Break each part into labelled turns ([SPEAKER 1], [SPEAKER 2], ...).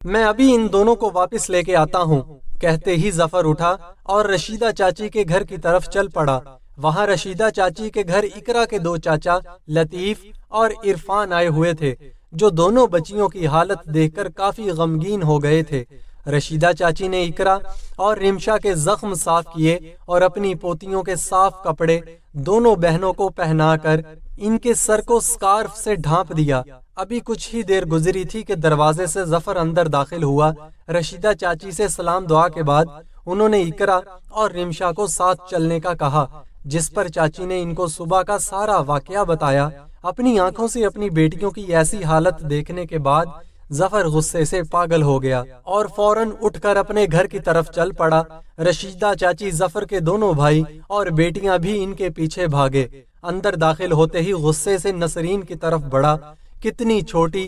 [SPEAKER 1] میں ابھی ان دونوں کو واپس لے کے آتا ہوں۔ کہتے ہی ظفر اٹھا اور رشیدہ چاچی کے گھر کی طرف چل پڑا۔ وہاں رشیدہ چاچی کے گھر اقرا کے دو چاچا لطیف اور عرفان آئے ہوئے تھے، جو دونوں بچیوں کی حالت دیکھ کر کافی غمگین ہو گئے تھے۔ رشیدہ چاچی نے اقرا اور رمشا کے زخم صاف کیے اور اپنی پوتیوں کے صاف کپڑے دونوں بہنوں کو پہنا کر ان کے سر کو سکارف سے ڈھانپ دیا۔ ابھی کچھ ہی دیر گزری تھی کہ دروازے سے ظفر اندر داخل ہوا۔ رشیدہ چاچی سے سلام دعا کے بعد انہوں نے اقرا اور رمشا کو ساتھ چلنے کا کہا، جس پر چاچی نے ان کو صبح کا سارا واقعہ بتایا۔ اپنی آنکھوں سے اپنی بیٹیوں کی ایسی حالت دیکھنے کے بعد ظفر غصے سے پاگل ہو گیا اور فوراً اٹھ کر اپنے گھر کی طرف چل پڑا۔ رشیدہ چاچی، ظفر کے دونوں بھائی اور بیٹیاں بھی ان کے پیچھے بھاگے۔ اندر داخل ہوتے ہی غصے سے نسرین کی طرف بڑھا۔ کتنی چھوٹی،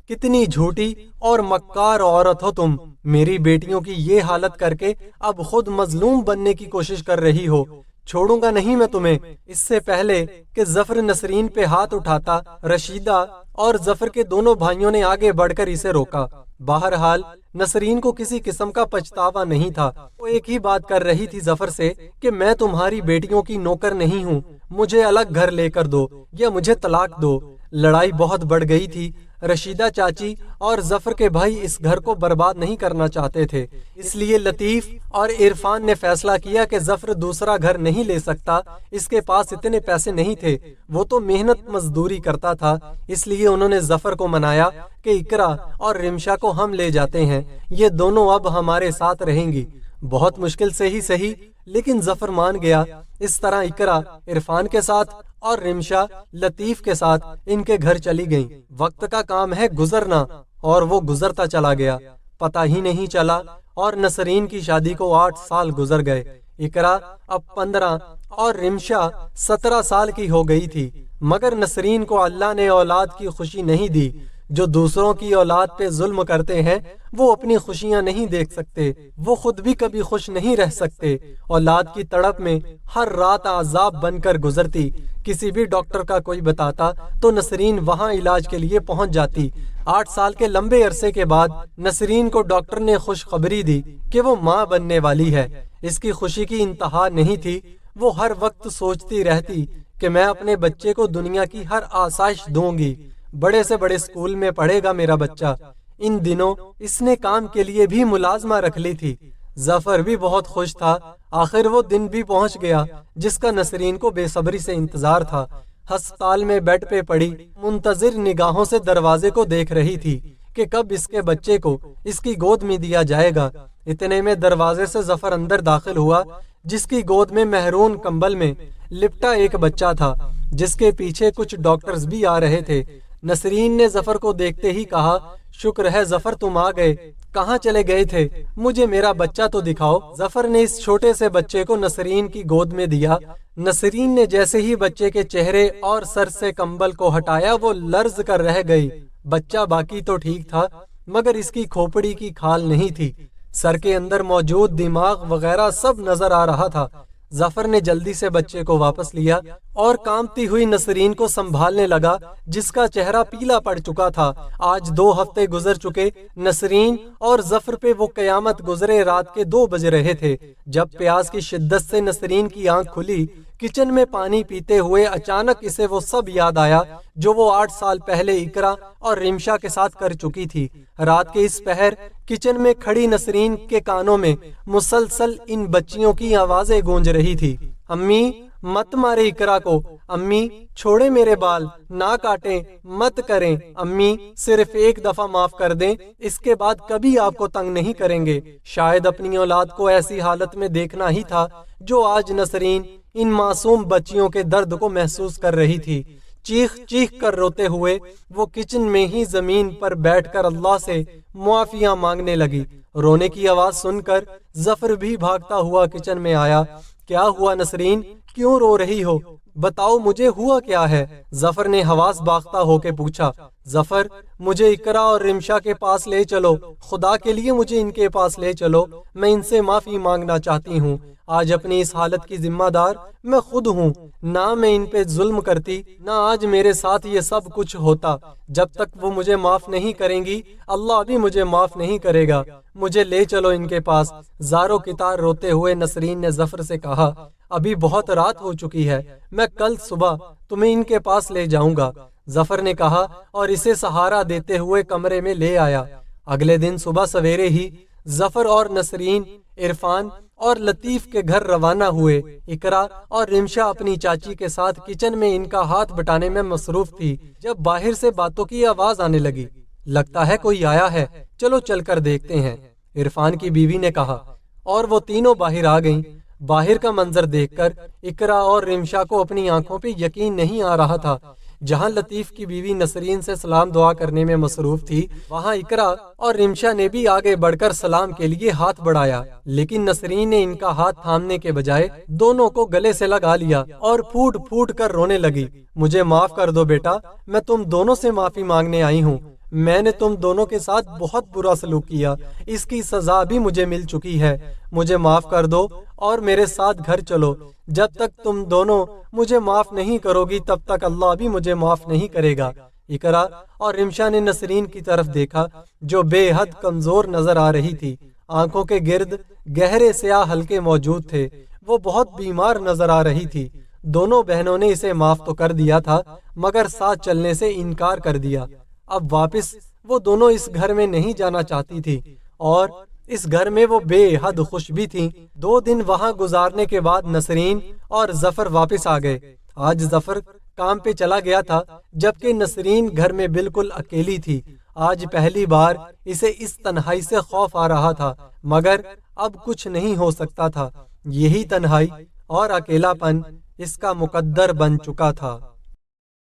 [SPEAKER 1] کتنی جھوٹی اور مکار عورت ہو تم! میری بیٹیوں کی یہ حالت کر کے اب خود مظلوم بننے کی کوشش کر رہی ہو۔ چھوڑوں گا نہیں میں تمہیں۔ اس سے پہلے کہ ظفر نسرین پہ ہاتھ اٹھاتا، رشیدہ اور ظفر کے دونوں بھائیوں نے آگے بڑھ کر اسے روکا۔ بہرحال نسرین کو کسی قسم کا پچھتاوا نہیں تھا۔ وہ ایک ہی بات کر رہی تھی ظفر سے کہ میں تمہاری بیٹیوں کی نوکر نہیں ہوں، مجھے الگ گھر لے کر دو یا مجھے طلاق دو۔ لڑائی بہت بڑھ گئی تھی۔ رشیدہ چاچی اور ظفر کے بھائی اس گھر کو برباد نہیں کرنا چاہتے تھے، اس لیے لطیف اور عرفان نے فیصلہ کیا کہ ظفر دوسرا گھر نہیں لے سکتا، اس کے پاس اتنے پیسے نہیں تھے، وہ تو محنت مزدوری کرتا تھا۔ اس لیے انہوں نے ظفر کو منایا کہ اقرا اور رمشا کو ہم لے جاتے ہیں، یہ دونوں اب ہمارے ساتھ رہیں گی۔ بہت مشکل سے ہی صحیح، لیکن ظفر مان گیا۔ اس طرح اقرا عرفان کے ساتھ اور رمشا لطیف کے ساتھ ان کے گھر چلی گئیں۔ وقت کا کام ہے گزرنا، اور وہ گزرتا چلا گیا، پتہ ہی نہیں چلا، اور نسرین کی شادی کو 8 سال گزر گئے۔ اقرا اب 15 اور رمشا 17 سال کی ہو گئی تھی، مگر نسرین کو اللہ نے اولاد کی خوشی نہیں دی۔ جو دوسروں کی اولاد پہ ظلم کرتے ہیں وہ اپنی خوشیاں نہیں دیکھ سکتے، وہ خود بھی کبھی خوش نہیں رہ سکتے۔ اولاد کی تڑپ میں ہر رات عذاب بن کر گزرتی۔ کسی بھی ڈاکٹر کا کوئی بتاتا تو نسرین وہاں علاج کے لیے پہنچ جاتی۔ 8 سال کے لمبے عرصے کے بعد نسرین کو ڈاکٹر نے خوشخبری دی کہ وہ ماں بننے والی ہے۔ اس کی خوشی کی انتہا نہیں تھی۔ وہ ہر وقت سوچتی رہتی کہ میں اپنے بچے کو دنیا کی ہر آسائش دوں گی، بڑے سے بڑے اسکول میں پڑھے گا میرا بچہ۔ ان دنوں اس نے کام کے لیے بھی ملازمہ رکھ لی تھی۔ ظفر بھی بہت خوش تھا۔ آخر وہ دن بھی پہنچ گیا جس کا نسرین کو بے صبری سے انتظار تھا۔ ہسپتال میں بیڈ پہ پڑی منتظر نگاہوں سے دروازے کو دیکھ رہی تھی کہ کب اس کے بچے کو اس کی گود میں دیا جائے گا۔ اتنے میں دروازے سے ظفر اندر داخل ہوا، جس کی گود میں مہرون کمبل میں لپٹا ایک بچہ تھا، جس کے پیچھے کچھ ڈاکٹرز بھی آ رہے تھے۔ نسرین نے ظفر کو دیکھتے ہی کہا، شکر ہے ظفر تم آ گئے، کہاں چلے گئے تھے؟ مجھے میرا بچہ تو دکھاؤ۔ ظفر نے اس چھوٹے سے بچے کو نسرین کی گود میں دیا۔ نسرین نے جیسے ہی بچے کے چہرے اور سر سے کمبل کو ہٹایا وہ لرز کر رہ گئی۔ بچہ باقی تو ٹھیک تھا، مگر اس کی کھوپڑی کی کھال نہیں تھی۔ سر کے اندر موجود دماغ وغیرہ سب نظر آ رہا تھا۔ ظفر نے جلدی سے بچے کو واپس لیا اور کانپتی ہوئی نسرین کو سنبھالنے لگا، جس کا چہرہ پیلا پڑ چکا تھا۔ آج 2 ہفتے گزر چکے۔ نسرین اور ظفر پہ وہ قیامت گزرے رات کے 2 بج رہے تھے جب پیاس کی شدت سے نسرین کی آنکھ کھلی۔ کچن میں پانی پیتے ہوئے اچانک اسے وہ سب یاد آیا جو وہ 8 سال پہلے اقرا اور رمشا کے ساتھ کر چکی تھی۔ رات کے اس پہر کچن میں کھڑی نسرین کے کانوں میں مسلسل ان بچیوں کی آوازیں گونج رہی تھی۔ امی مت مارے اقرا کو، امی چھوڑے میرے بال، نہ کاٹیں، مت کریں، امی صرف ایک دفعہ معاف کر دیں، اس کے بعد کبھی آپ کو تنگ نہیں کریں گے۔ شاید اپنی اولاد کو ایسی حالت میں دیکھنا ہی تھا جو آج نسرین ان معصوم بچیوں کے درد کو محسوس کر رہی تھی۔ چیخ چیخ کر روتے ہوئے وہ کچن میں ہی زمین پر بیٹھ کر اللہ سے معافیاں مانگنے لگی۔ رونے کی آواز سن کر ظفر بھی بھاگتا ہوا کچن میں آیا۔ کیا ہوا نسرین، کیوں رو رہی ہو؟ بتاؤ مجھے ہوا کیا ہے؟ ظفر نے حواس باختہ ہو کے پوچھا۔ ظفر، مجھے اقرا اور رمشا کے پاس لے چلو، خدا کے لیے مجھے ان کے پاس لے چلو، میں ان سے معافی مانگنا چاہتی ہوں۔ آج اپنی اس حالت کی ذمہ دار میں خود ہوں، نہ میں ان پہ ظلم کرتی، نہ آج میرے ساتھ یہ سب کچھ ہوتا۔ جب تک وہ مجھے معاف نہیں کریں گی، اللہ بھی مجھے معاف نہیں کرے گا۔ مجھے لے چلو ان کے پاس۔ زارو کتار روتے ہوئے نسرین نے ظفر سے کہا، ابھی بہت رات ہو چکی ہے، میں کل صبح تمہیں ان کے پاس لے جاؤں گا۔ ظفر نے کہا اور اسے سہارا دیتے ہوئے کمرے میں لے آیا۔ اگلے دن صبح سویرے ہی ظفر اور نسرین عرفان اور لطیف کے گھر روانہ ہوئے۔ اقرا اور رمشا اپنی چاچی کے ساتھ کچن میں ان کا ہاتھ بٹانے میں مصروف تھی، جب باہر سے باتوں کی آواز آنے لگی۔ لگتا ہے کوئی آیا ہے، چلو چل کر دیکھتے ہیں، عرفان کی بیوی نے کہا، اور وہ تینوں باہر آ گئیں۔ باہر کا منظر دیکھ کر اقرا اور رمشا کو اپنی آنکھوں پہ یقین نہیں آ رہا تھا۔ جہاں لطیف کی بیوی نسرین سے سلام دعا کرنے میں مصروف تھی، وہاں اقرا اور رمشا نے بھی آگے بڑھ کر سلام کے لیے ہاتھ بڑھایا، لیکن نسرین نے ان کا ہاتھ تھامنے کے بجائے دونوں کو گلے سے لگا لیا اور پھوٹ پھوٹ کر رونے لگی۔ مجھے معاف کر دو بیٹا، میں تم دونوں سے معافی مانگنے آئی ہوں۔ میں نے تم دونوں کے ساتھ بہت برا سلوک کیا، اس کی سزا بھی مجھے مل چکی ہے۔ مجھے معاف کر دو اور میرے ساتھ گھر چلو۔ جب تک تم دونوں مجھے معاف نہیں کرو گی، تب تک اللہ بھی مجھے معاف نہیں کرے گا۔ اقرا اور رمشا نے نسرین کی طرف دیکھا، جو بے حد کمزور نظر آ رہی تھی۔ آنکھوں کے گرد گہرے سیاہ حلقے موجود تھے، وہ بہت بیمار نظر آ رہی تھی۔ دونوں بہنوں نے اسے معاف تو کر دیا تھا، مگر ساتھ چلنے سے انکار کر دیا۔ اب واپس وہ دونوں اس گھر میں نہیں جانا چاہتی تھی، اور اس گھر میں وہ بے حد خوش بھی تھیں۔ 2 دن وہاں گزارنے کے بعد نسرین اور ظفر واپس آ گئے۔ آج ظفر کام پہ چلا گیا تھا، جبکہ نسرین گھر میں بالکل اکیلی تھی۔ آج پہلی بار اسے اس تنہائی سے خوف آ رہا تھا، مگر اب کچھ نہیں ہو سکتا تھا۔ یہی تنہائی اور اکیلا پن اس کا مقدر بن چکا تھا۔